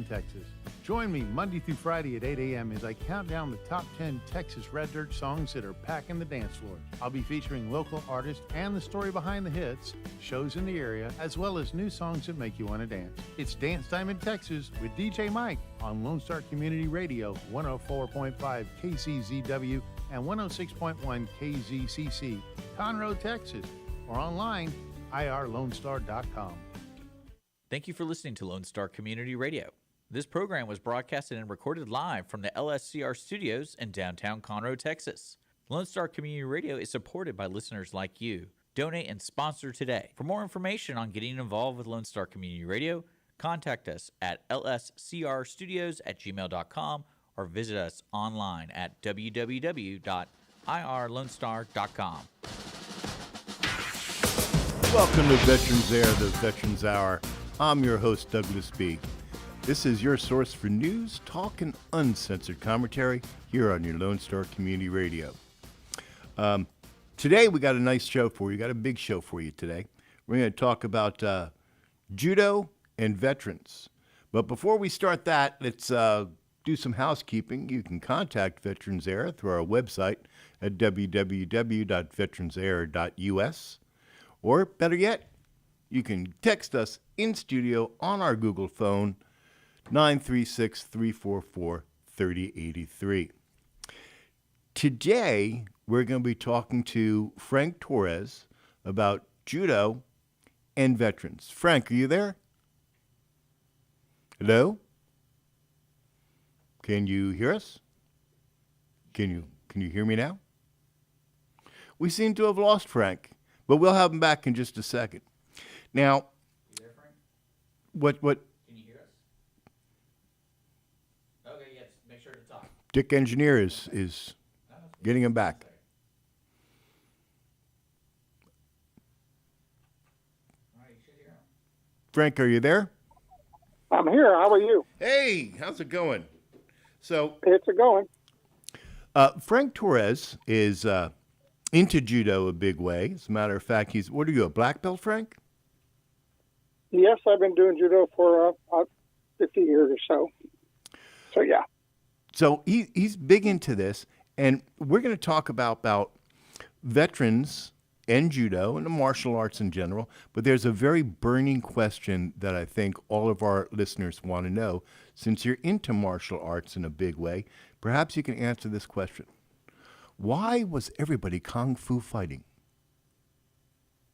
Texas. Join me Monday through Friday at 8 a.m. as I count down the top 10 Texas Red Dirt songs that are packing the dance floor. I'll be featuring local artists and the story behind the hits, shows in the area, as well as new songs that make you want to dance. It's Dance Time in Texas with DJ Mike on Lone Star Community Radio, 104.5 KCZW and 106.1 KZCC, Conroe, Texas, or online, irlonestar.com. Thank you for listening to Lone Star Community Radio. This program was broadcasted and recorded live from the LSCR studios in downtown Conroe, Texas. Lone Star Community Radio is supported by listeners like you. Donate and sponsor today. For more information on getting involved with Lone Star Community Radio, contact us at lscrstudios@gmail.com or visit us online at www.irlonestar.com. Welcome to Veterans Air, the Veterans Hour. I'm your host, douglasb. This is your source for news, talk, and uncensored commentary here on your Lone Star Community Radio. Today we got a nice show for you. Got a big show for you today. We're going to talk about judo and veterans. But before we start that, let's do some housekeeping. You can contact Veterans Air through our website at www.veteransair.us. Or better yet, you can text us in studio on our Google phone, 936-344-3083. Today, we're going to be talking to Frank Torres about judo and veterans. Frank, are you there? Hello? Can you hear us? Can you hear me now? We seem to have lost Frank, but we'll have him back in just a second. Now, you there, Frank? What? Can you hear us? Okay, yes. Make sure to talk. Dick Engineer is getting him back. All right, you should hear him. Frank, are you there? I'm here. How are you? Hey, how's it going? So, It's going. Frank Torres is into judo a big way. As a matter of fact, what are you, a black belt, Frank? Yes, I've been doing judo for 50 years or so. So, yeah. So he's big into this, and we're going to talk about veterans and judo and the martial arts in general, but there's a very burning question that I think all of our listeners want to know. Since you're into martial arts in a big way, perhaps you can answer this question. Why was everybody kung fu fighting?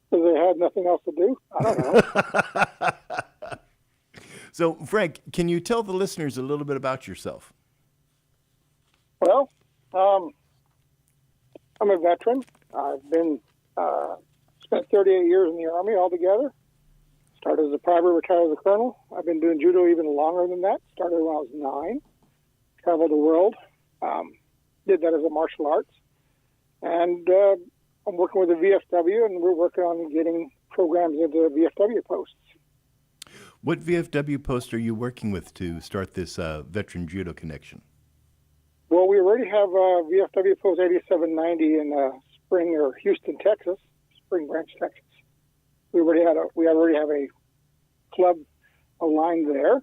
Because they had nothing else to do. I don't know. So, Frank, can you tell the listeners a little bit about yourself? Well, I'm a veteran. I've been spent 38 years in the Army altogether. Started as a private, retired as a colonel. I've been doing judo even longer than that. Started when I was 9. Traveled the world. Did that as a martial arts. And I'm working with the VFW, and we're working on getting programs into VFW posts. What VFW post are you working with to start this veteran judo connection? Well, we already have VFW post 8790 in Houston, Texas, Spring Branch, Texas. We already have a club aligned there.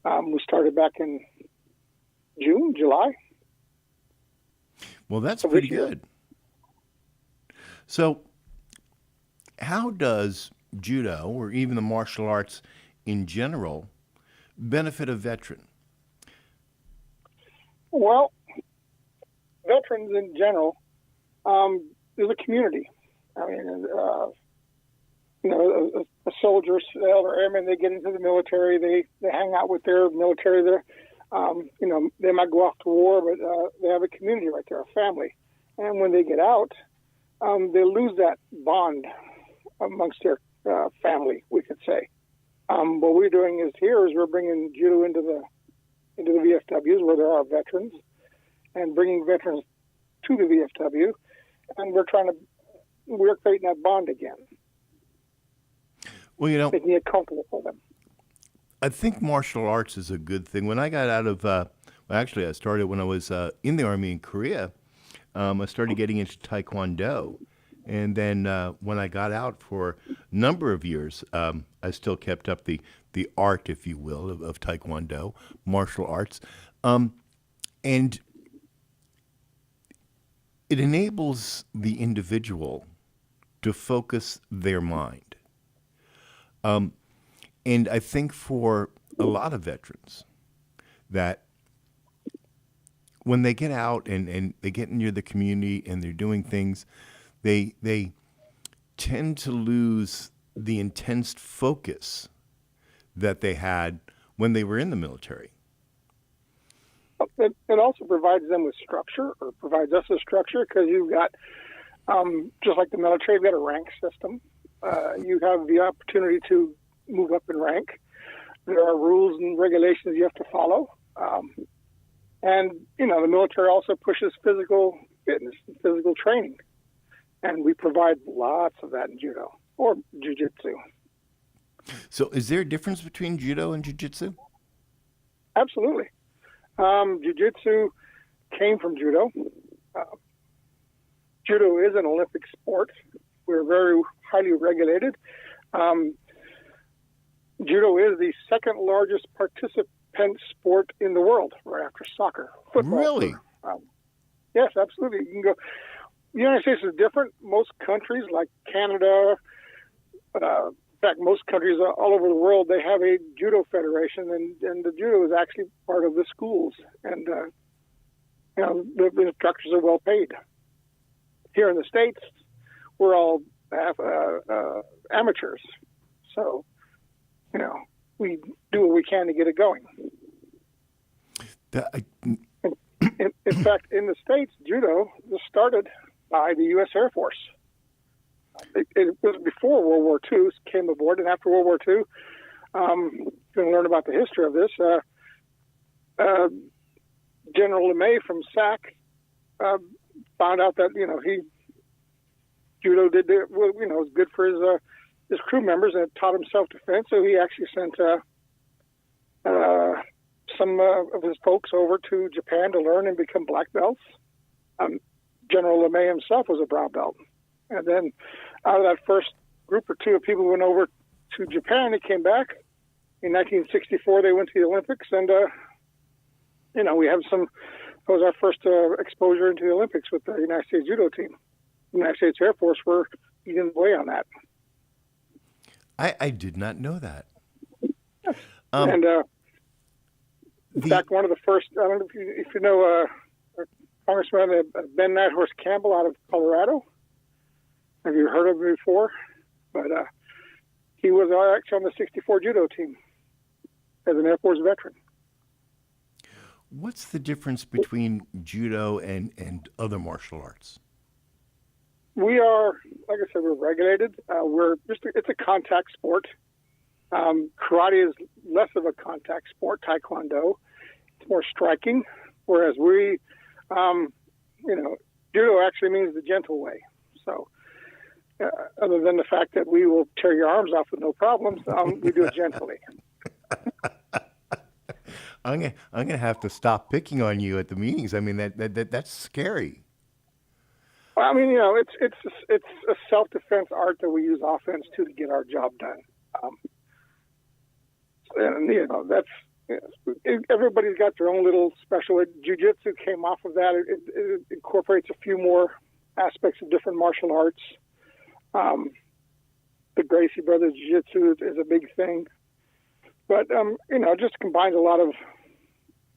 We started back in July. Well, that's pretty good. So how does judo, or even the martial arts in general, benefit a veteran? Well, veterans in general, there's a community. I mean, a soldier, or airman, they get into the military, they hang out with their military there. They might go off to war, but they have a community right there, a family. And when they get out, they lose that bond amongst their family, we could say. What we're doing is we're bringing judo into the VFWs where there are veterans, and bringing veterans to the VFW, and we're creating that bond again. Well, making it comfortable for them. I think martial arts is a good thing. When I got out of, I started when I was in the Army in Korea. I started getting into Taekwondo, And then when I got out for a number of years, I still kept up the art, if you will, of Taekwondo, martial arts. And it enables the individual to focus their mind. And I think for a lot of veterans that when they get out and they get into the community and they're doing things, they tend to lose the intense focus that they had when they were in the military. It also provides them with structure, or provides us with structure, because you've got, just like the military, you've got a rank system. You have the opportunity to move up in rank. There are rules and regulations you have to follow. And, the military also pushes physical fitness and physical training. And we provide lots of that in judo or jiu-jitsu. So is there a difference between judo and jiu-jitsu? Absolutely. Jiu-jitsu came from judo. Judo is an Olympic sport. We're very highly regulated. Judo is the second largest participant sport in the world, right after soccer. Football. Really? Yes, absolutely. You can go. The United States is different. Most countries, like Canada, in fact, most countries all over the world, they have a judo federation, and the judo is actually part of the schools. And the instructors are well paid. Here in the States, we're all amateurs, so we do what we can to get it going. In fact, in the States, judo was started by the U.S. Air Force. It was before World War II came aboard, and after World War II, you can learn about the history of this. General LeMay from SAC found out that judo was good for his crew members, and it taught him self-defense. So he actually sent some of his folks over to Japan to learn and become black belts. General LeMay himself was a brown belt. And then out of that first group or two of people who went over to Japan, they came back. In 1964, they went to the Olympics, and, we have that was our first exposure into the Olympics with the United States judo team. The United States Air Force were leading the way on that. I did not know that. In fact, one of the first, I don't know if you know Congressman Ben Nighthorse Campbell out of Colorado. Have you heard of him before? But he was actually on the 64 judo team as an Air Force veteran. What's the difference between judo and other martial arts? We are, like I said, we're regulated. It's a contact sport. Karate is less of a contact sport. Taekwondo, it's more striking. Whereas judo actually means the gentle way. So, other than the fact that we will tear your arms off with no problems, we do it gently. I'm gonna have to stop picking on you at the meetings. I mean that's scary. I mean, it's a self-defense art that we use offense to get our job done. Everybody's got their own little special. Jiu-jitsu came off of that. It incorporates a few more aspects of different martial arts. The Gracie Brothers Jiu-Jitsu is a big thing. But, it just combines a lot of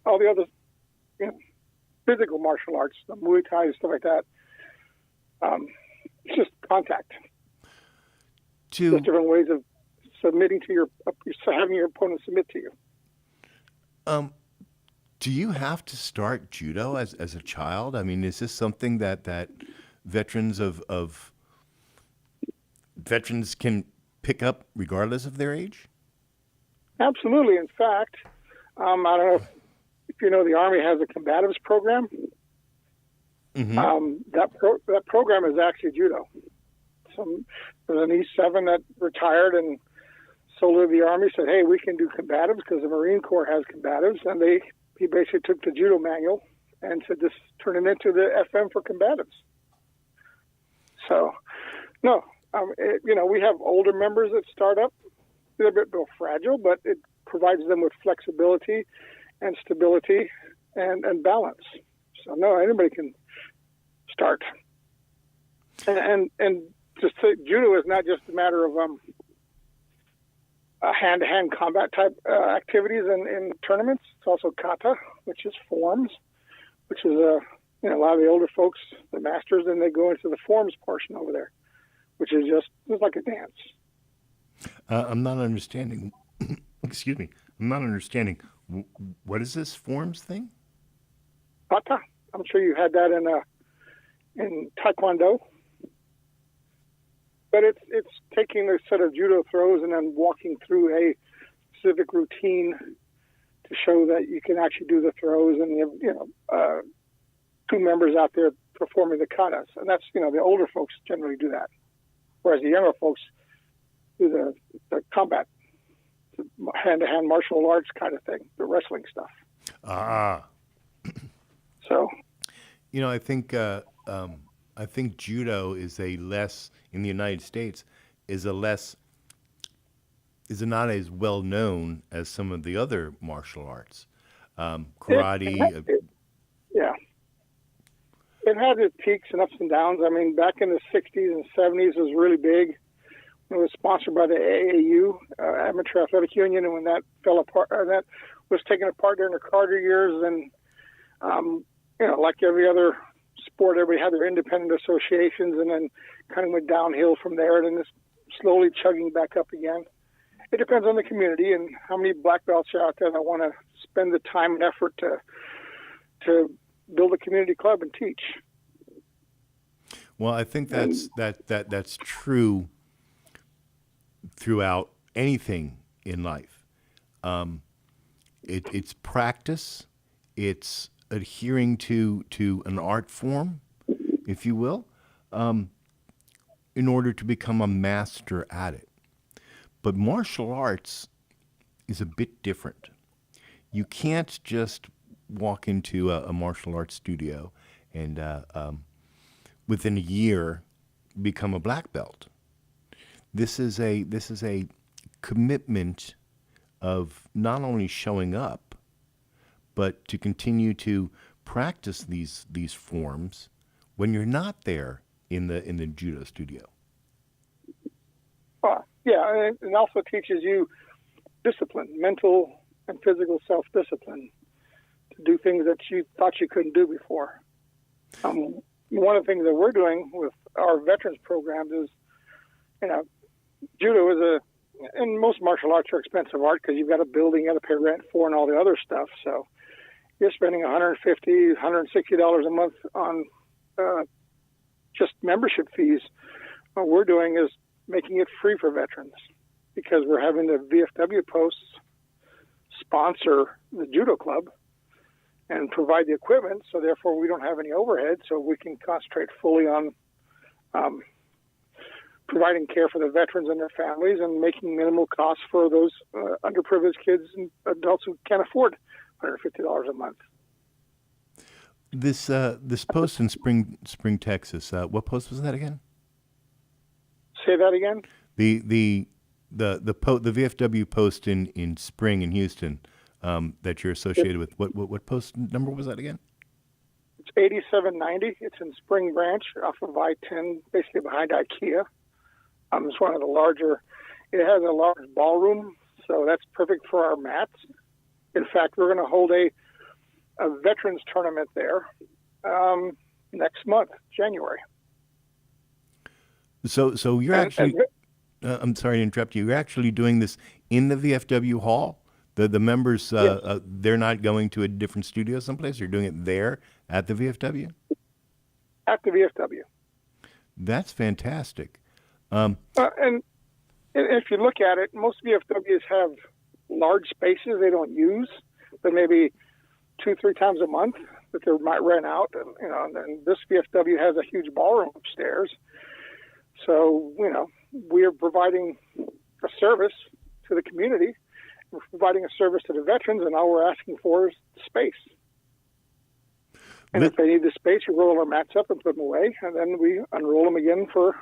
all the other physical martial arts, the Muay Thai and stuff like that. It's just contact. Just different ways of submitting to having your opponent submit to you. Do you have to start judo as a child? I mean, is this something that veterans veterans can pick up regardless of their age? Absolutely. In fact, I don't know if you know, the Army has a combatives program. Mm-hmm. That program is actually judo. There's an E7 that retired and sold to the Army, said, hey, we can do combatives because the Marine Corps has combatives. And he basically took the judo manual and said, just turn it into the FM for combatives. So No, we have older members that start up. They're a bit more fragile, but it provides them with flexibility and stability and balance. So no, anybody can start. And just say, judo is not just a matter of hand-to-hand combat type activities in tournaments. It's also kata, which is forms, which is a lot of the older folks, the masters, and they go into the forms portion over there, which is just like a dance. I'm not understanding. Excuse me. I'm not understanding. What is this forms thing? Kata. I'm sure you had that in Taekwondo. But it's taking a set of judo throws and then walking through a specific routine to show that you can actually do the throws, and you have two members out there performing the katas, and that's the older folks generally do that, whereas the younger folks do the combat, the hand-to-hand martial arts kind of thing, the wrestling stuff. So, I think judo is in the United States is not as well known as some of the other martial arts. Karate. It had its peaks and ups and downs. I mean, back in the 60s and 70s, it was really big. It was sponsored by the AAU, Amateur Athletic Union, and when that fell apart, that was taken apart during the Carter years, and like every other sport, everybody had their independent associations, and then kind of went downhill from there, and then it's slowly chugging back up again. It depends on the community and how many black belts are out there that want to spend the time and effort to build a community club and teach. Well, I think that's true throughout anything in life. It's practice. It's adhering to an art form, if you will, in order to become a master at it. But martial arts is a bit different. You can't just walk into a martial arts studio and within a year become a black belt. This is a commitment of not only showing up, but to continue to practice these forms when you're not there in the judo studio. Yeah, and it also teaches you discipline, mental and physical self-discipline, to do things that you thought you couldn't do before. One of the things that we're doing with our veterans programs is, judo is and most martial arts are expensive art because you've got a building you got to pay rent for and all the other stuff. So you're spending $150, $160 a month on just membership fees. What we're doing is making it free for veterans, because we're having the VFW posts sponsor the judo club and provide the equipment, so therefore we don't have any overhead, so we can concentrate fully on providing care for the veterans and their families and making minimal costs for those underprivileged kids and adults who can't afford $150 a month. This post in Spring, Texas. What post was that again? Say that again. The VFW post in Spring in Houston that you're associated with. What post number was that again? It's 8790. It's in Spring Branch off of I-10, basically behind IKEA. It's one of the larger. It has a large ballroom, so that's perfect for our mats. In fact, we're going to hold a veterans tournament there next month, January. So you're actually. I'm sorry to interrupt you. You're actually doing this in the VFW hall. The members, yes. They're not going to a different studio someplace. You're doing it there at the VFW. At the VFW. That's fantastic. And if you look at it, most VFWs have large spaces they don't use, but maybe 2-3 times a month that they might rent out. And this VFW has a huge ballroom upstairs. So, we are providing a service to the community. We're providing a service to the veterans, and all we're asking for is space. And if they need the space, we roll our mats up and put them away, and then we unroll them again for,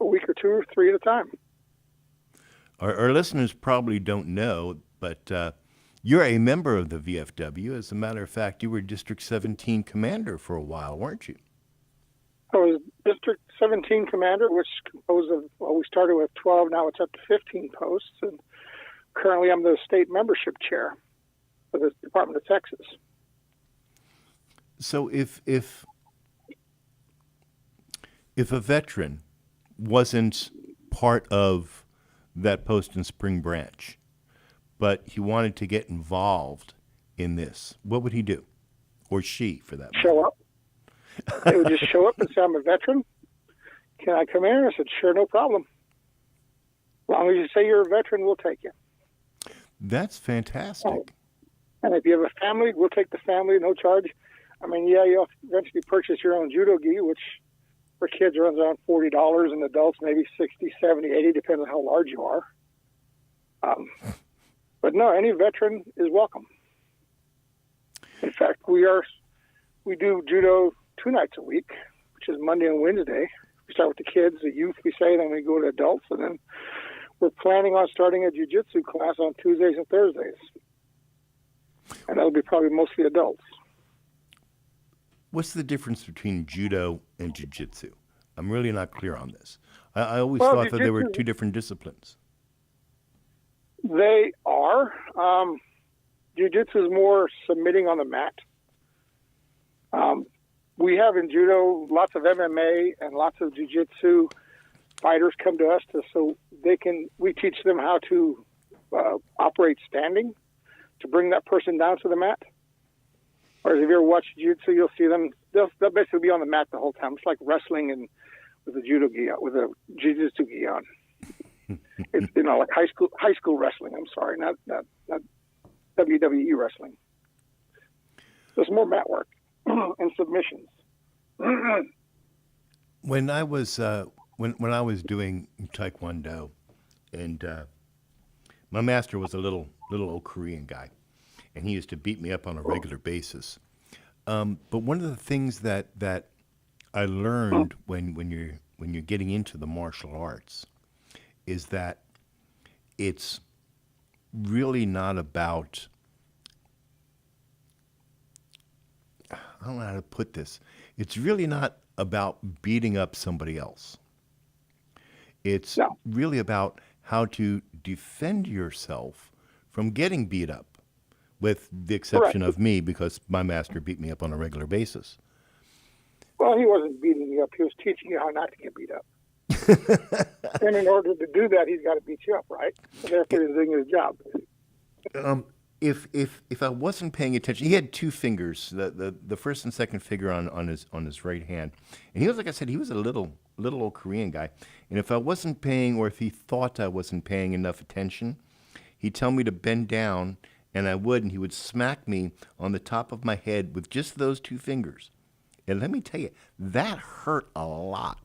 a week or two or three at a time. Our listeners probably don't know, but you're a member of the VFW. As a matter of fact, you were District 17 commander for a while, weren't you? I was District 17 commander, which composed of, we started with 12, now it's up to 15 posts, and currently I'm the state membership chair for the Department of Texas. So if a veteran wasn't part of that post in Spring Branch, but he wanted to get involved in this, what would he do? Or she, for that matter? Show up. They would just show up and say, I'm a veteran. Can I come in? I said, sure, no problem. As long as you say you're a veteran, we'll take you. That's fantastic. And if you have a family, we'll take the family, no charge. I mean, yeah, you'll eventually purchase your own judo gi, which for kids runs around $40, and adults maybe 60, 70, 80, depending on how large you are. But no, any veteran is welcome. In fact, we do judo 2 nights a week, which is Monday and Wednesday. We start with the kids, the youth, we say, then we go to adults, and then we're planning on starting a jiu-jitsu class on Tuesdays and Thursdays. And that'll be probably mostly adults. What's the difference between judo and jiu-jitsu? I'm really not clear on this. I always Well, thought that they were two different disciplines. They are. Jiu-jitsu is more submitting on the mat. We have in judo lots of MMA and lots of jiu-jitsu fighters come to us so we teach them how to operate standing to bring that person down to the mat. Whereas if you ever watch jiu-jitsu, you'll see them, they'll basically be on the mat the whole time. It's like wrestling and with a judo gi, with a jiu-jitsu gi on. It's, like high school wrestling. I'm sorry, not WWE wrestling. So it's more mat work and submissions. When I was when I was doing Taekwondo, and my master was a little old Korean guy, and he used to beat me up on a regular basis. But one of the things that I learned when you're getting into the martial arts is that it's really not about, I don't know how to put this. It's really not about beating up somebody else. It's really about how to defend yourself from getting beat up, with the exception of me, because my master beat me up on a regular basis. Well, he wasn't beating you up. He was teaching you how not to get beat up. And in order to do that, he's got to beat you up, right? So therefore, he's doing his job. If I wasn't paying attention, he had 2 fingers, the first and second finger on his right hand, and he was, like I said, he was a little old Korean guy. And if I wasn't paying, or if he thought I wasn't paying enough attention, he'd tell me to bend down, and I would, and he would smack me on the top of my head with just those 2 fingers. And let me tell you, that hurt a lot.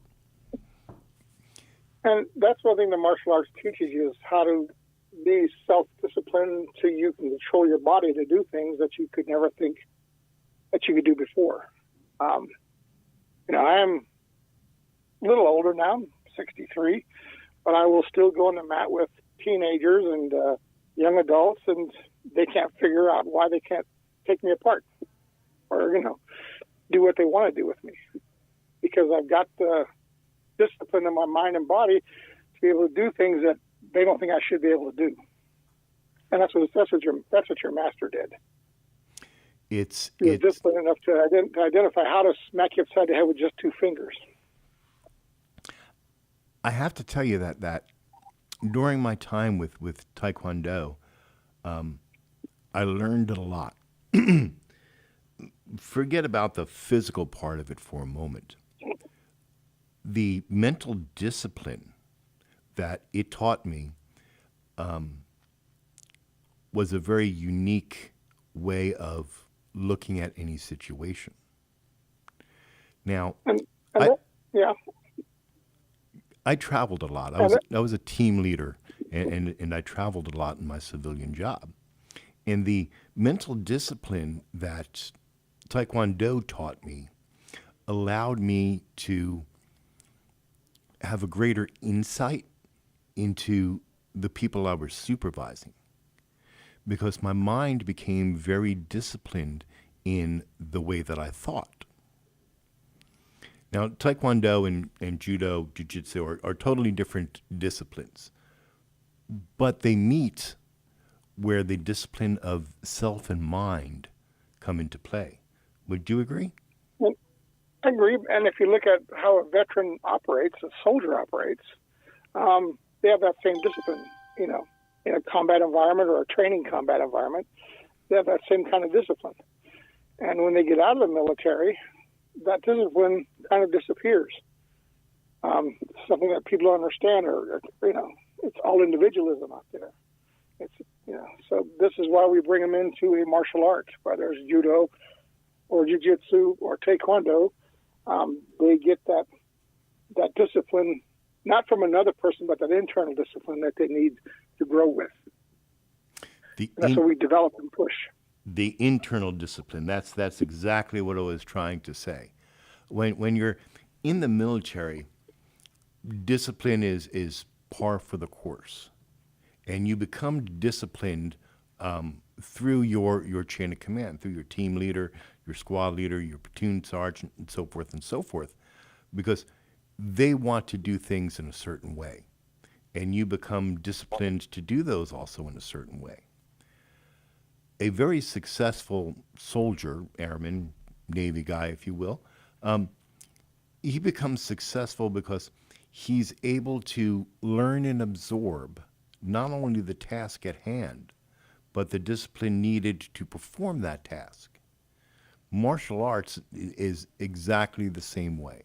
And that's one thing the martial arts teaches you, is how to be self-disciplined so you can control your body to do things that you could never think that you could do before. I am a little older now, I'm 63, but I will still go on the mat with teenagers and young adults, and they can't figure out why they can't take me apart or, do what they want to do with me, because I've got the discipline in my mind and body to be able to do things that they don't think I should be able to do. And that's what your master did. It's disciplined enough to identify how to smack you upside the head with just 2 fingers. I have to tell you that during my time with Taekwondo, I learned a lot. Forget about the physical part of it for a moment. The mental discipline that it taught me was a very unique way of looking at any situation. Now, I traveled a lot. I was a team leader, and I traveled a lot in my civilian job. And the mental discipline that Taekwondo taught me allowed me to have a greater insight into the people I was supervising, because my mind became very disciplined in the way that I thought. Now, Taekwondo and Judo, Jiu-Jitsu are totally different disciplines, but they meet where the discipline of self and mind come into play. Would you agree? Well, I agree. And if you look at how a veteran operates, a soldier operates, they have that same discipline, in a combat environment or a training combat environment. They have that same kind of discipline. And when they get out of the military, that discipline kind of disappears. Something that people don't understand, or it's all individualism out there. So this is why we bring them into a martial art, whether it's judo or jiu-jitsu or taekwondo. They get that discipline, not from another person, but that internal discipline that they need to grow with. That's what we develop and push. The internal discipline. That's exactly what I was trying to say. When you're in the military, discipline is par for the course, and you become disciplined through your chain of command, through your team leader, your squad leader, your platoon sergeant, and so forth, because they want to do things in a certain way, and you become disciplined to do those also in a certain way. A very successful soldier, airman, Navy guy, if you will, he becomes successful because he's able to learn and absorb not only the task at hand, but the discipline needed to perform that task. Martial arts is exactly the same way.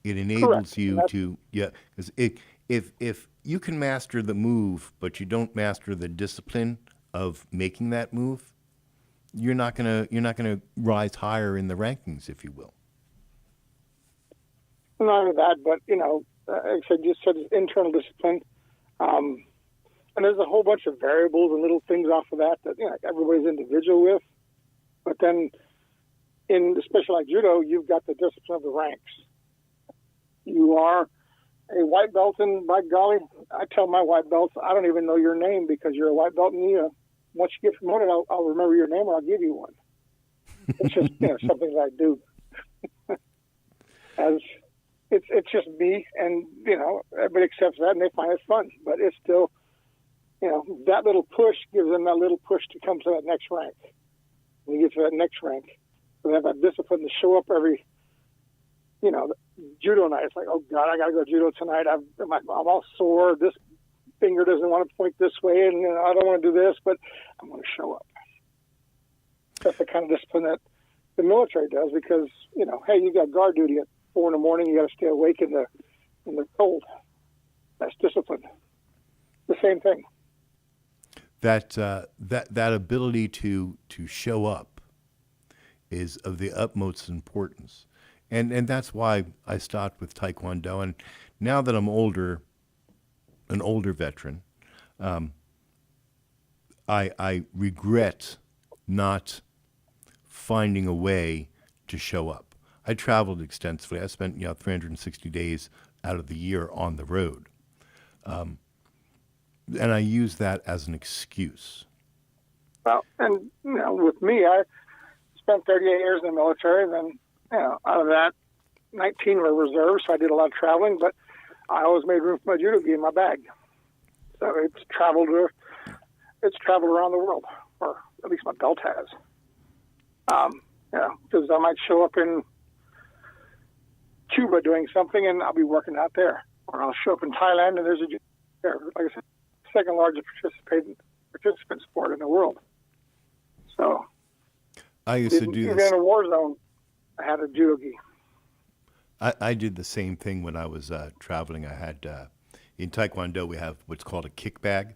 It enables you to, because if you can master the move, but you don't master the discipline of making that move, you're not gonna rise higher in the rankings, if you will. Not only that, but like I just said, it's internal discipline, and there's a whole bunch of variables and little things off of that everybody's individual with. But then, especially like judo, you've got the discipline of the ranks. You are a white belt, and by golly, I tell my white belts, I don't even know your name because you're a white belt, and once you get promoted, I'll remember your name or I'll give you one. It's just something that I do. As it's just me, and everybody accepts that and they find it fun. But it's still, that little push gives them that little push to come to that next rank. When you get to that next rank, they have that discipline to show up every, judo night. It's like, oh God, I got to go judo tonight. I'm all sore. This finger doesn't want to point this way, and I don't want to do this, but I'm going to show up. That's the kind of discipline that the military does, because hey, you got guard duty at 4 a.m. You got to stay awake in the cold. That's discipline. The same thing. That ability to show up is of the utmost importance, and that's why I stopped with Taekwondo. And now that I'm an older veteran, I regret not finding a way to show up. I traveled extensively. I spent 360 days out of the year on the road, and I use that as an excuse. Well, and with me, I spent 38 years in the military. Then out of that, 19 were reserves, so I did a lot of traveling. But I always made room for my judo gi in my bag, so it's traveled around the world, or at least my belt has. Because I might show up in Cuba doing something, and I'll be working out there, or I'll show up in Thailand, and there's a there. Like I said, second largest participant sport in the world. So I used to do even this. in a war zone, I had a judo gi. I did the same thing when I was traveling. I had in Taekwondo we have what's called a kick bag.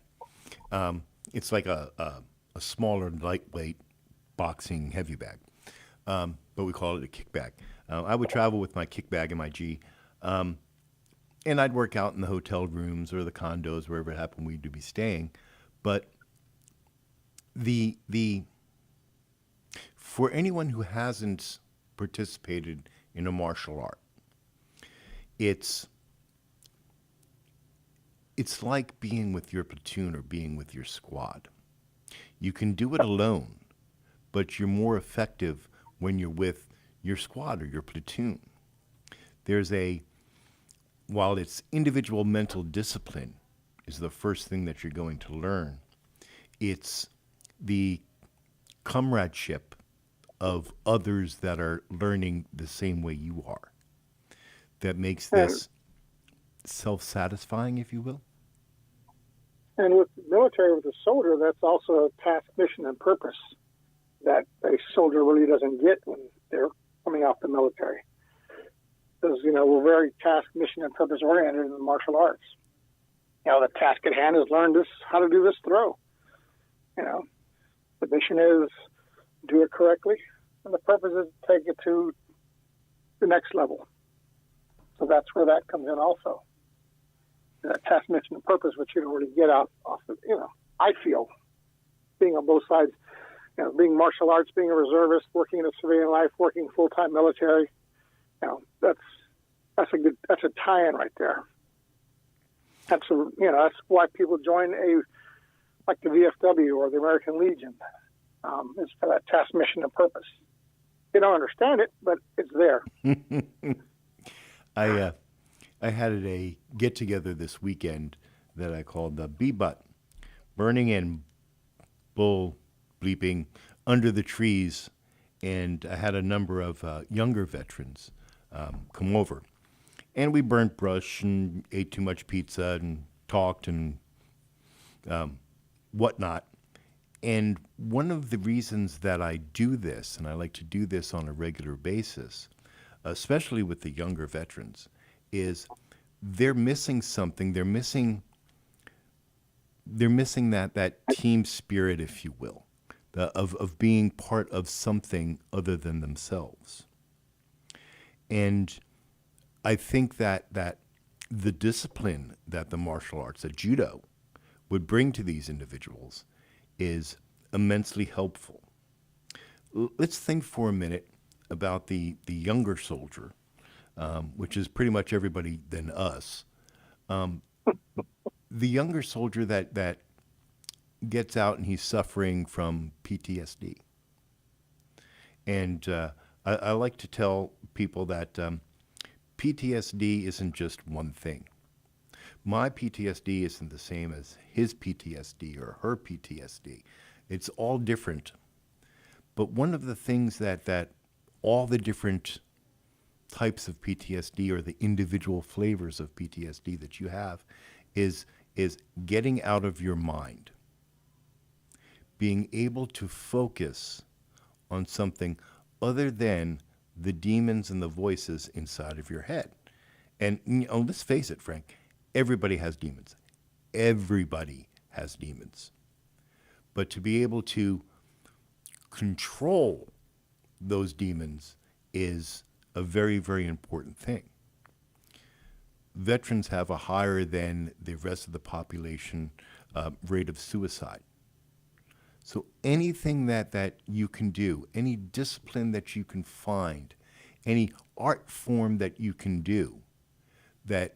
It's like a smaller, lightweight boxing heavy bag, but we call it a kick bag. I would travel with my kick bag and my gi, and I'd work out in the hotel rooms or the condos, wherever it happened we'd be staying. But the for anyone who hasn't participated in a martial art, it's like being with your platoon or being with your squad. You can do it alone, but you're more effective when you're with your squad or your platoon. While it's individual mental discipline is the first thing that you're going to learn, it's the comradeship of others that are learning the same way you are that makes this self-satisfying, if you will. And with the military, with a soldier, that's also a task, mission, and purpose that a soldier really doesn't get when they're coming off the military. Because, we're very task, mission, and purpose oriented in the martial arts. The task at hand is learn how to do this throw. The mission is do it correctly, and the purpose is to take it to the next level. So that's where that comes in also. That task, mission, and purpose, which you don't really get off of, I feel, being on both sides, being martial arts, being a reservist, working in a civilian life, working full-time military, that's a tie-in right there. That's why people join like the VFW or the American Legion. It's for that task, mission, and purpose. They don't understand it, but it's there. I had a get-together this weekend that I called the B-Butt, burning and bull bleeping under the trees, and I had a number of younger veterans come over. And we burnt brush and ate too much pizza and talked and whatnot. And one of the reasons that I do this, and I like to do this on a regular basis, especially with the younger veterans, is they're missing something. They're missing that team spirit, if you will, of being part of something other than themselves. And I think that the discipline that the martial arts, that Judo, would bring to these individuals is immensely helpful. Let's think for a minute about the younger soldier, which is pretty much everybody than us. The younger soldier that gets out and he's suffering from PTSD. And I like to tell people that PTSD isn't just one thing. My PTSD isn't the same as his PTSD or her PTSD. It's all different. But one of the things that all the different types of PTSD or the individual flavors of PTSD that you have is getting out of your mind, being able to focus on something other than the demons and the voices inside of your head. And let's face it, Frank, everybody has demons. Everybody has demons. But to be able to control those demons is a very, very important thing. Veterans have a higher than the rest of the population rate of suicide. So anything that you can do, any discipline that you can find, any art form that you can do that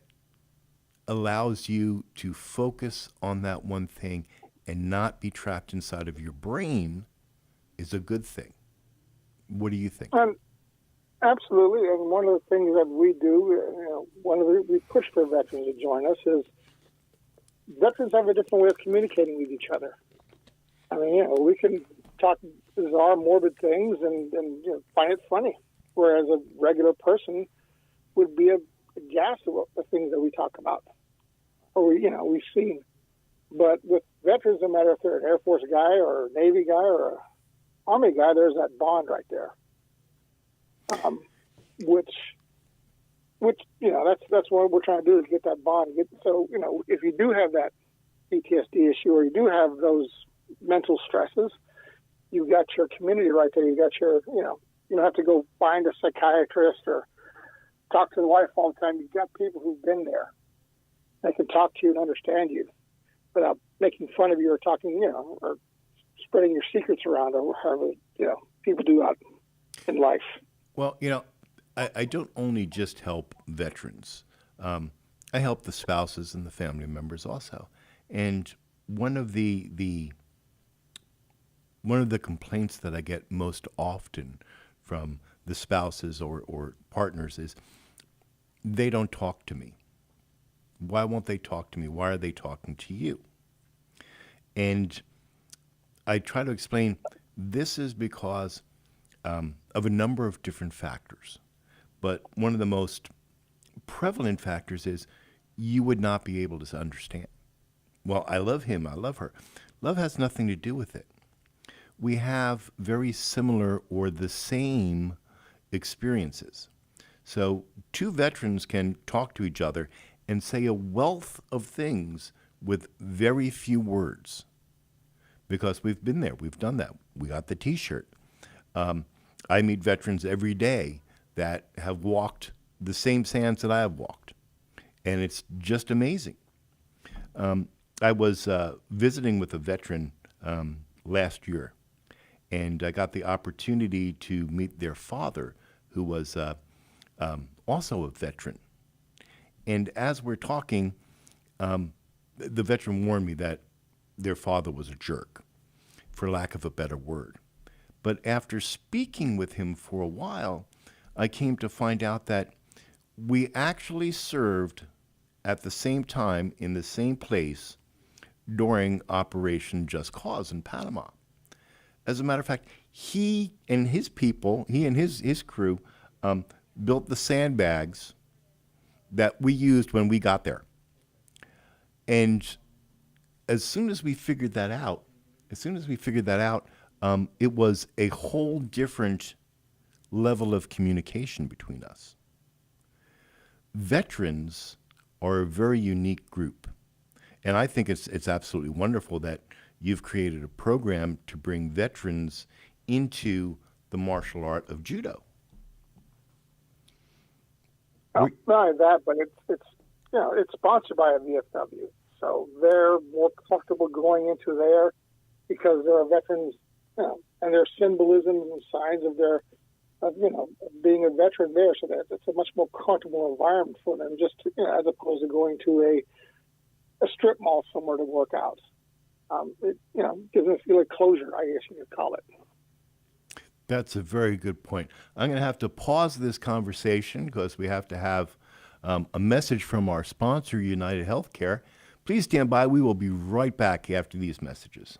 allows you to focus on that one thing and not be trapped inside of your brain is a good thing. What do you think? Absolutely, and one of the things that we do, we push for veterans to join us is veterans have a different way of communicating with each other. I mean, we can talk bizarre, morbid things and find it funny, whereas a regular person would be aghast at the things that we talk about or we've seen. But with veterans, no matter if they're an Air Force guy or a Navy guy or an Army guy, there's that bond right there. Which that's what we're trying to do, is get that bond. So if you do have that PTSD issue or you do have those mental stresses, you've got your community right there. You got your you don't have to go find a psychiatrist or talk to the wife all the time. You've got people who've been there. They can talk to you and understand you without making fun of you or talking or spreading your secrets around, or however people do out in life. Well, I don't only just help veterans. I help the spouses and the family members also. And one of the complaints that I get most often from the spouses or partners is they don't talk to me. Why won't they talk to me? Why are they talking to you? And I try to explain this is because of a number of different factors. But one of the most prevalent factors is you would not be able to understand. Well, I love him, I love her. Love has nothing to do with it. We have very similar or the same experiences. So two veterans can talk to each other and say a wealth of things with very few words because we've been there. We've done that. We got the T-shirt. I meet veterans every day that have walked the same sands that I have walked, and it's just amazing. I was visiting with a veteran last year, and I got the opportunity to meet their father, who was also a veteran. And as we're talking, the veteran warned me that their father was a jerk, for lack of a better word. But after speaking with him for a while, I came to find out that we actually served at the same time in the same place during Operation Just Cause in Panama. As a matter of fact, he and his people, he and his crew, built the sandbags that we used when we got there. And as soon as we figured that out, it was a whole different level of communication between us. Veterans are a very unique group. And I think it's absolutely wonderful that you've created a program to bring veterans into the martial art of judo. Not only that, but it's sponsored by a VFW, so they're more comfortable going into there because there are veterans, and there's symbolisms and signs of their, being a veteran there, so that it's a much more comfortable environment for them, just to, as opposed to going to a strip mall somewhere to work out. It gives them a feel of closure, I guess you could call it. That's a very good point. I'm going to have to pause this conversation because we have to have a message from our sponsor, United Healthcare. Please stand by. We will be right back after these messages.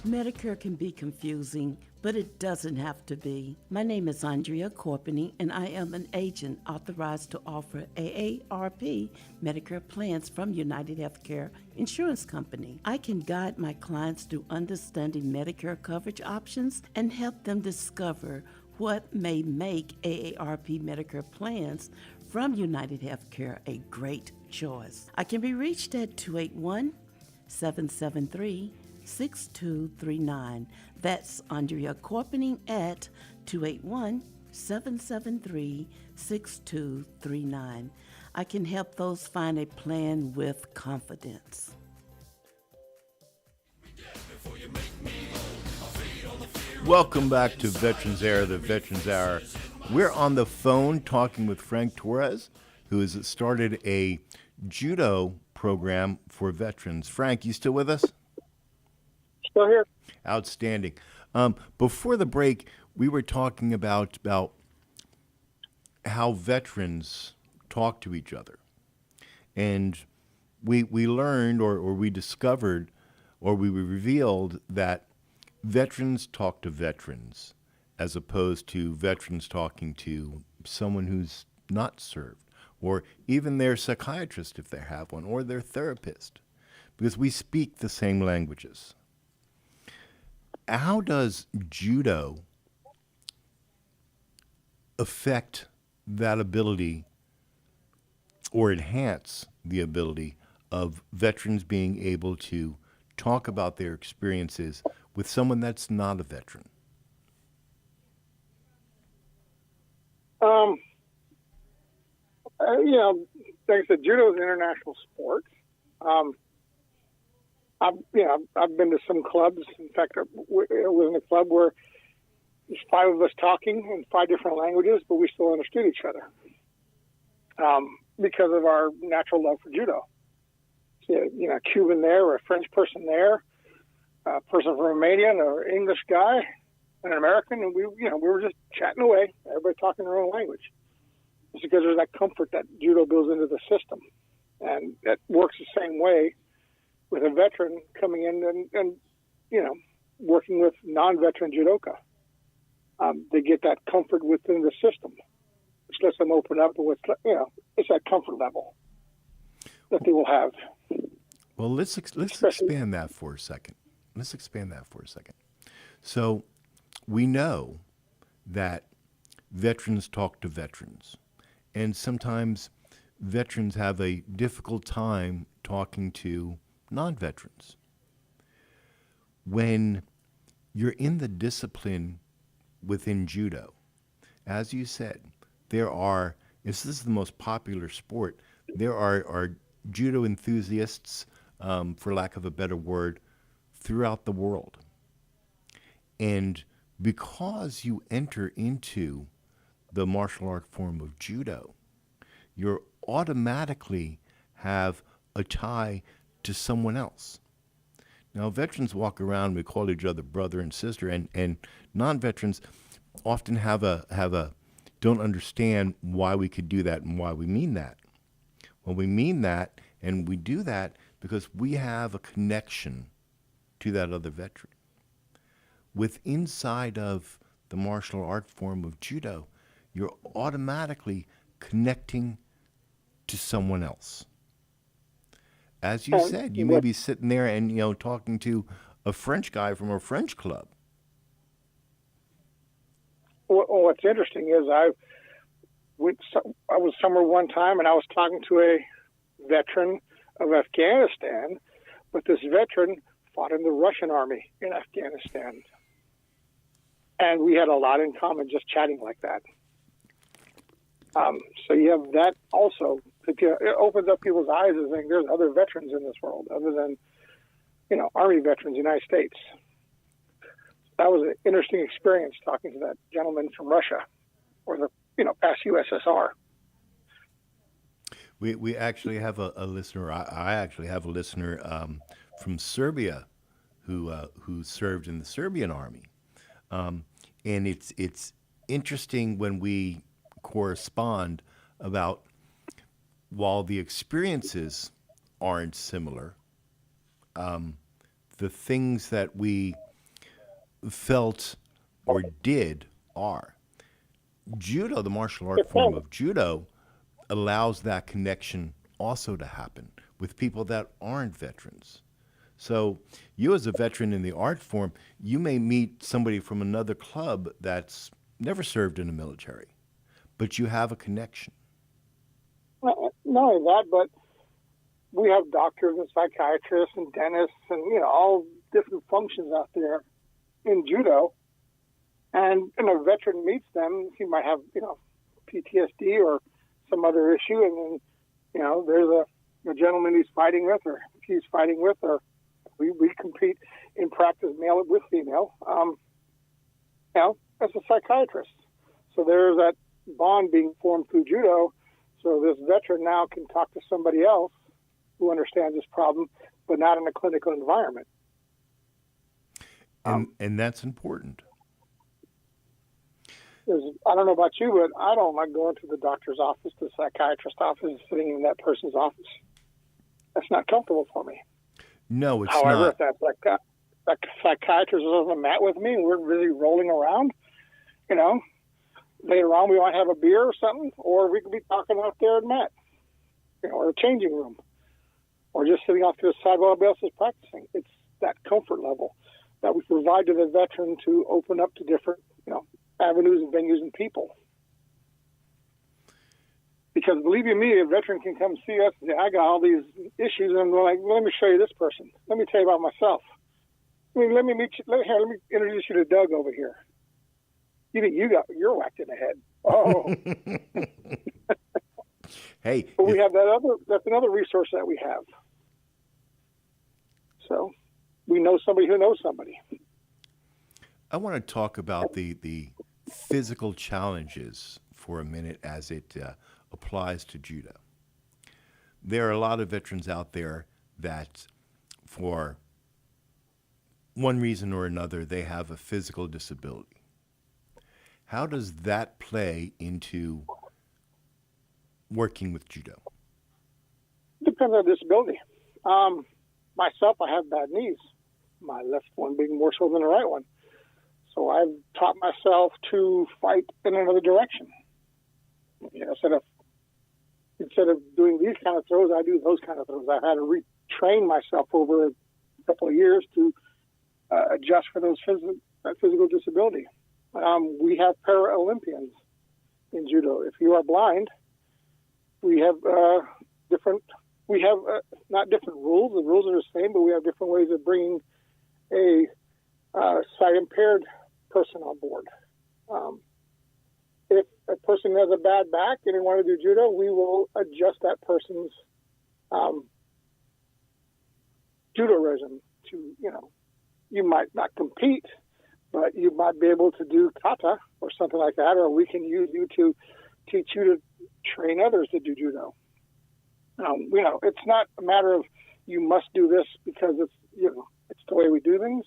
Medicare can be confusing, but it doesn't have to be. My name is Andrea Corpening, and I am an agent authorized to offer AARP Medicare plans from United Healthcare Insurance Company. I can guide my clients through understanding Medicare coverage options and help them discover what may make AARP Medicare plans from United Healthcare a great choice. I can be reached at 281-773-6239. That's Andrea Corpening at 281-773-6239. I can help those find a plan with confidence. Welcome back to Veterans Era, the Veterans Hour. We're on the phone talking with Frank Torres, who has started a judo program for veterans. Frank, you still with us? Still here. Outstanding. Before the break, we were talking about how veterans talk to each other. And we learned or we discovered or we revealed that veterans talk to veterans as opposed to veterans talking to someone who's not served, or even their psychiatrist if they have one, or their therapist, because we speak the same languages. How does judo affect that ability or enhance the ability of veterans being able to talk about their experiences with someone that's not a veteran? Like I said, judo is an international sport. I've been to some clubs. In fact, I was in a club where there's 5 of us talking in 5 different languages, but we still understood each other because of our natural love for judo. So, a Cuban there, or a French person there, a person from Romania, or an English guy, and an American, and we were just chatting away, everybody talking their own language. It's because there's that comfort that judo builds into the system, and that works the same way with a veteran coming in and working with non-veteran judoka. They get that comfort within the system, which lets them open up with, it's that comfort level that they will have. Well, let's expand that for a second. So we know that veterans talk to veterans, and sometimes veterans have a difficult time talking to non-veterans. When you're in the discipline within judo, as you said, this is the most popular sport, there are judo enthusiasts, for lack of a better word, throughout the world. And because you enter into the martial art form of judo, you automatically have a tie to someone else. Now, veterans walk around, we call each other brother and sister, and non-veterans often don't understand why we could do that and why we mean that. Well, we mean that, and we do that because we have a connection to that other veteran. Inside of the martial art form of judo, you're automatically connecting to someone else. As you said, you may be sitting there and talking to a French guy from a French club. Well, what's interesting is I was somewhere one time and I was talking to a veteran of Afghanistan, but this veteran fought in the Russian army in Afghanistan. And we had a lot in common just chatting like that. So you have that also. It opens up people's eyes and think there's other veterans in this world other than, Army veterans, United States. That was an interesting experience talking to that gentleman from Russia or the, past USSR. We actually have a listener. I actually have a listener from Serbia who served in the Serbian army, and it's interesting when we correspond about, while the experiences aren't similar, the things that we felt or did are. Judo, the martial art form of judo, allows that connection also to happen with people that aren't veterans. So you as a veteran in the art form, you may meet somebody from another club that's never served in the military, but you have a connection. Well, not only that, but we have doctors and psychiatrists and dentists and, all different functions out there in judo. And a veteran meets them, he might have, PTSD or some other issue, and then, there's a gentleman he's fighting with, or he's fighting with, or we compete in practice male with female, as a psychiatrist. So there's that bond being formed through judo. So this veteran now can talk to somebody else who understands this problem, but not in a clinical environment. And that's important. I don't know about you, but I don't like going to the doctor's office, the psychiatrist's office, and sitting in that person's office. That's not comfortable for me. No, it's However, not. If that psychiatrist is on the mat with me and we're really rolling around, later on we might have a beer or something, or we could be talking out there in mat, or a changing room, or just sitting off to the side while everybody else is practicing. It's that comfort level that we provide to the veteran to open up to different, avenues and venues and people. Because believe you me, a veteran can come see us and say, I got all these issues, and we're like, let me show you this person. Let me tell you about myself. Let me meet you. Let me introduce you to Doug over here. You think you're whacked in the head. Oh. Hey, But we have that's another resource that we have. So we know somebody who knows somebody. I want to talk about the physical challenges for a minute as it applies to judo. There are a lot of veterans out there that, for one reason or another, they have a physical disability. How does that play into working with judo? Depends on disability. Myself, I have bad knees. My left one being more so than the right one. So I've taught myself to fight in another direction. You know, instead of doing these kind of throws, I do those kind of throws. I've had to retrain myself over a couple of years to adjust for those physical disability. We have para-Olympians in judo. If you are blind, we have not different rules. The rules are the same, but we have different ways of bringing a sight-impaired person on board. If a person has a bad back and they want to do judo, we will adjust that person's judo regime to, you know, you might not compete, but you might be able to do kata or something like that, or we can use you to teach you to train others to do judo. You know, it's not a matter of you must do this because it's, you know, it's the way we do things.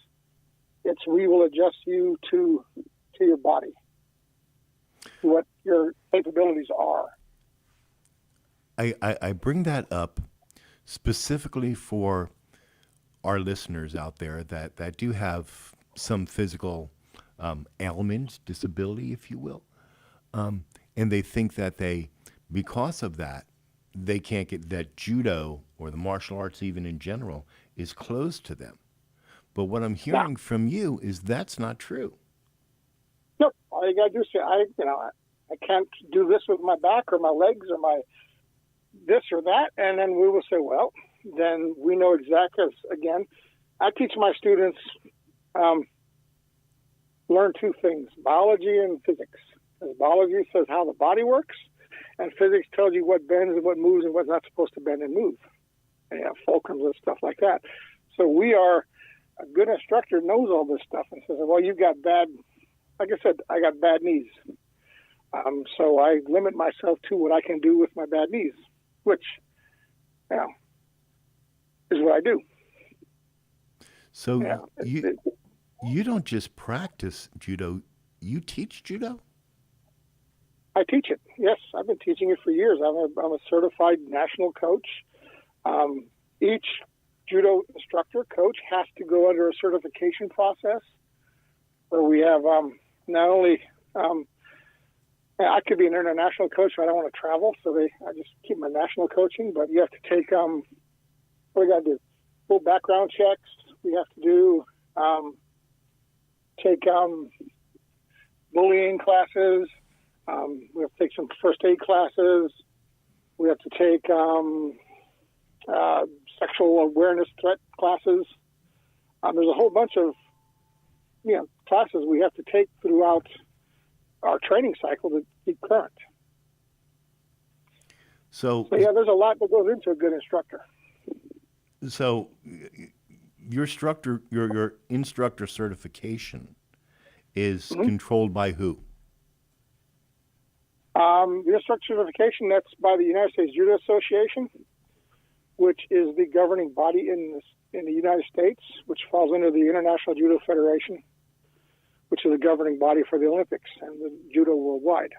It's we will adjust you to your body, to what your capabilities are. I bring that up specifically for our listeners out there that do have some physical ailment, disability, if you will, and they think that because of that, they can't get that judo or the martial arts even in general is closed to them. But what I'm hearing from you is that's not true. Nope. All you gotta do is say, I can't do this with my back or my legs or my this or that, and then we will say, well, then we know exactly. Again, I teach my students learn two things: biology and physics. Because biology says how the body works, and physics tells you what bends and what moves and what's not supposed to bend and move. And you have fulcrums and stuff like that. So a good instructor knows all this stuff and says, well, you've got bad, like I said, I got bad knees. So I limit myself to what I can do with my bad knees, which, you know, is what I do. So you don't just practice judo, you teach judo? I teach it. Yes, I've been teaching it for years. I'm a certified national coach. Each judo instructor, coach, has to go under a certification process where we have not only I could be an international coach, but I don't want to travel, so I just keep my national coaching. But you have to take what we got to do: full background checks. We have to do take bullying classes. We have to take some first aid classes. We have to take sexual awareness threat classes. There's a whole bunch of classes we have to take throughout our training cycle to keep current. So yeah, there's a lot that goes into a good instructor. So your instructor certification is controlled by who? The instructor certification, that's by the United States Judo Association, which is the governing body in the United States, which falls under the International Judo Federation, which is the governing body for the Olympics and the judo worldwide.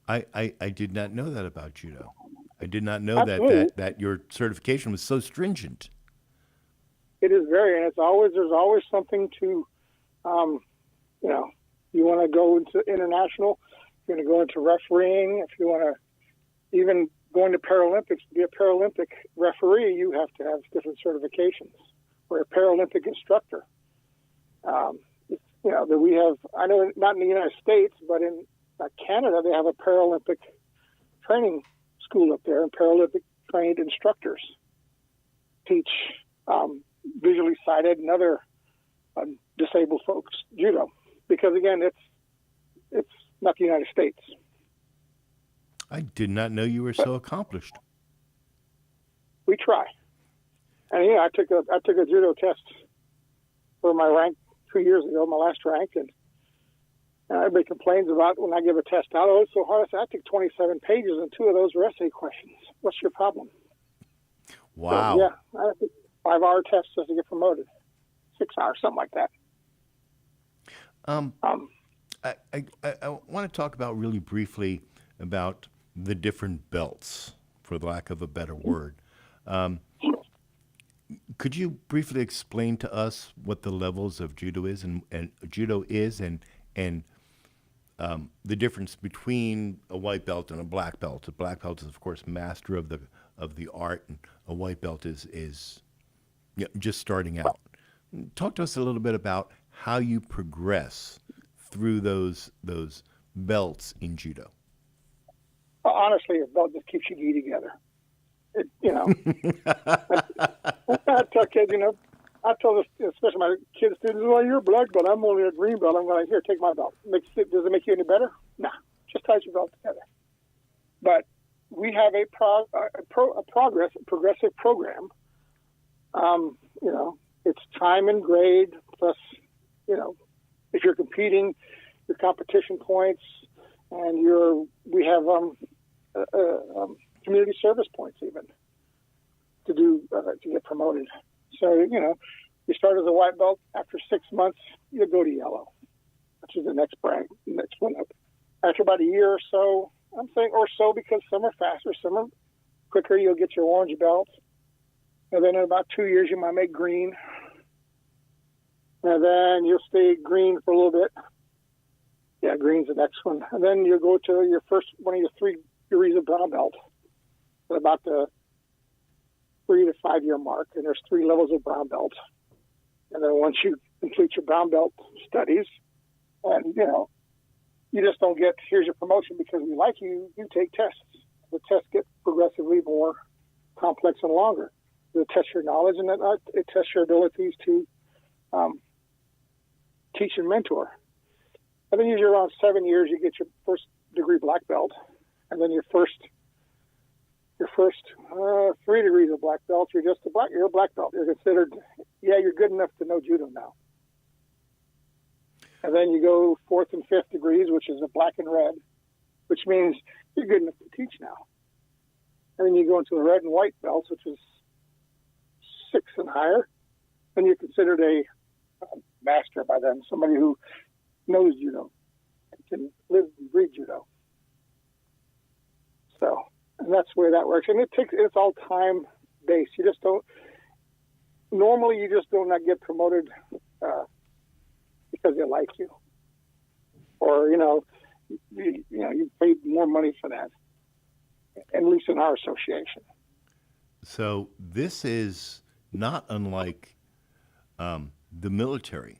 I did not know that about judo. I did not know that your certification was so stringent. It is very, and there's always something to, you want to go into international, you're going to go into refereeing. If you want to even go into Paralympics, to be a Paralympic referee, you have to have different certifications. Or a Paralympic instructor. That we have, I know not in the United States, but in Canada, they have a Paralympic training school up there, and Paralympic trained instructors teach visually sighted and other disabled folks judo. Because again, it's not the United States. I did not know you were so accomplished. We try. And I took a judo test for my rank 2 years ago, my last rank, and everybody complains about when I give a test out. Oh, it's so hard. I said, I took 27 pages, and 2 of those were essay questions. What's your problem? Wow. So, yeah, I think 5-hour test just to get promoted. 6 hours, something like that. I want to talk about really briefly about the different belts, for the lack of a better word. Could you briefly explain to us what the levels of judo is and the difference between a white belt and a black belt? A black belt is, of course, master of the art, and a white belt is just starting out. Talk to us a little bit about how you progress through those belts in judo. Well, honestly, a belt just keeps your gi together. I tell kids, I tell this, especially my kid students, well, you're a black belt. I'm only a green belt. I'm going, here, take my belt. Does it make you any better? Nah, just ties your belt together. But we have a progressive program. It's time and grade plus, if you're competing, your competition points, and we have community service points even to get promoted. So, you start as a white belt. After 6 months, you go to yellow, which is the next one up. After about a year or so, I'm saying or so because some are faster, some are quicker, you'll get your orange belt. And then in about 2 years, you might make green. And then you'll stay green for a little bit. Yeah, green's the next one. And then you'll go to your first one of your 3 degrees of brown belt at about the 3 to 5 year mark. And there's 3 levels of brown belt. And then once you complete your brown belt studies, and you just don't get, here's your promotion because we like you, you take tests. The tests get progressively more complex and longer. It tests your knowledge, and it tests your abilities to teach and mentor. And then usually around 7 years, you get your first degree black belt, and then your first 3 degrees of black belt. You're a black belt. You're considered, you're good enough to know judo now. And then you go 4th and 5th degrees, which is a black and red, which means you're good enough to teach now. And then you go into the red and white belts, which is 6 and higher, and you're considered a master by them, somebody who knows judo and can live and breathe judo. So, and that's the way that works. And it's all time based. You just don't not get promoted because they like you, or you paid more money for that. At least in our association. So this is not unlike the military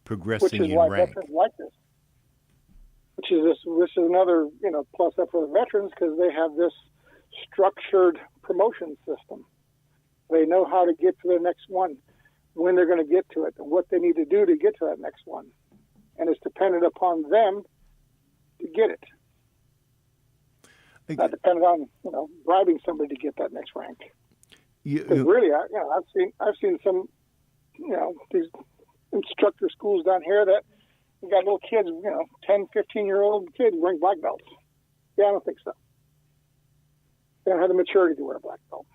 progressing in rank. Veterans like this. Which is this is another plus up for the veterans because they have this structured promotion system. They know how to get to the next one, when they're going to get to it, and what they need to do to get to that next one, and it's dependent upon them to get it. Not dependent on bribing somebody to get that next rank. Really, I've seen some these instructor schools down here that got little kids, 10, 15-year-old kids wearing black belts. Yeah, I don't think so. They don't have the maturity to wear a black belt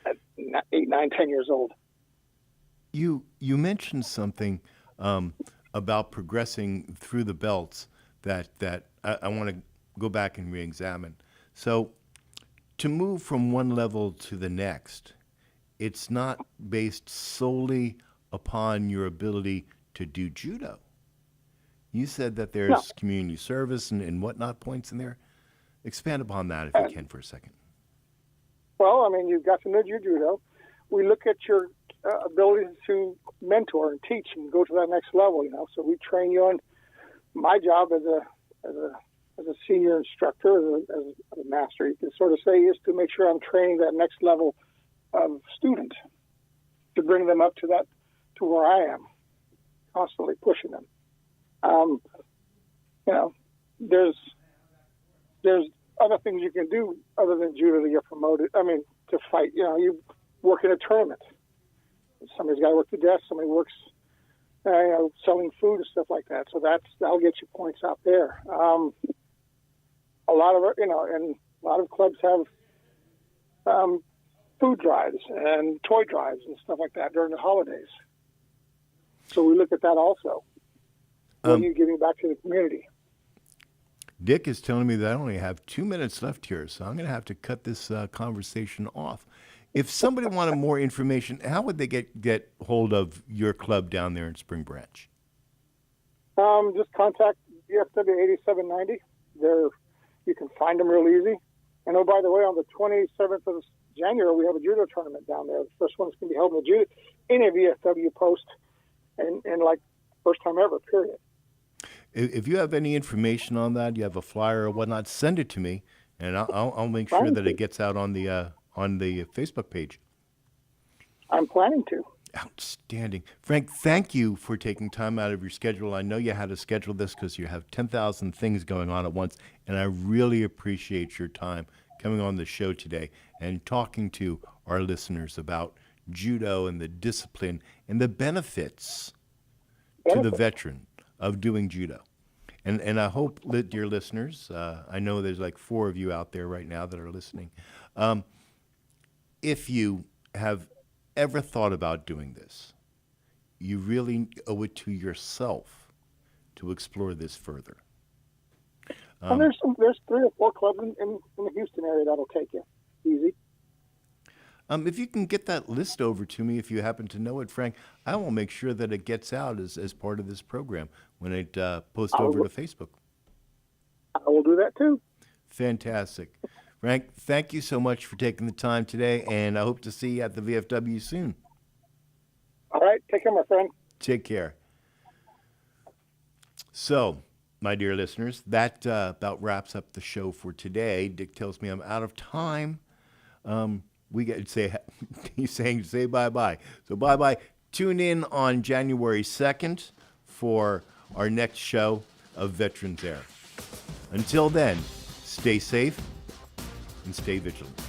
at 8, 9, 10 years old. You mentioned something about progressing through the belts that I want to go back and re-examine. So to move from one level to the next, it's not based solely upon your ability to do judo. You said that there's community service and whatnot points in there. Expand upon that if you can for a second. Well, you've got to know your judo. We look at your ability to mentor and teach and go to that next level, So we train you on. My job as a senior instructor, as a master, you can sort of say, is to make sure I'm training that next level of student to bring them up to where I am, constantly pushing them. There's there's other things you can do other than judo to get promoted. I mean, to fight. You know, you work in a tournament. Somebody's got to work the desk. Somebody works, selling food and stuff like that. So that'll get you points out there. A lot of clubs have food drives and toy drives and stuff like that during the holidays. So we look at that also. What are you giving back to the community? Dick is telling me that I only have 2 minutes left here, so I'm going to have to cut this conversation off. If somebody wanted more information, how would they get hold of your club down there in Spring Branch? Just contact DFW 8790. You can find them real easy. And by the way, on the 27th of January, we have a judo tournament down there. The first one's going to be held in a VFW post, and like first time ever, period. If you have any information on that, you have a flyer or whatnot, send it to me, and I'll make sure that it gets out on the Facebook page. I'm planning to. Outstanding. Frank, thank you for taking time out of your schedule. I know you had to schedule this because you have 10,000 things going on at once, and I really appreciate your time coming on the show today and talking to our listeners about judo and the discipline and the benefits to the veteran of doing judo. And I hope, dear listeners, I know there's like 4 of you out there right now that are listening. If you have ever thought about doing this, you really owe it to yourself to explore this further. And there's 3 or 4 clubs in the Houston area that'll take you. Easy. If you can get that list over to me, if you happen to know it, Frank, I will make sure that it gets out as part of this program when it posts over to Facebook. I will do that too. Fantastic. Frank, thank you so much for taking the time today, and I hope to see you at the VFW soon. All right. Take care, my friend. Take care. So, my dear listeners, that about wraps up the show for today. Dick tells me I'm out of time. We get to say, he's saying say bye-bye. So bye-bye. Tune in on January 2nd for our next show of Veterans Air. Until then, stay safe and stay vigilant.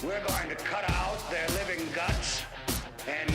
We're going to cut out their living guts and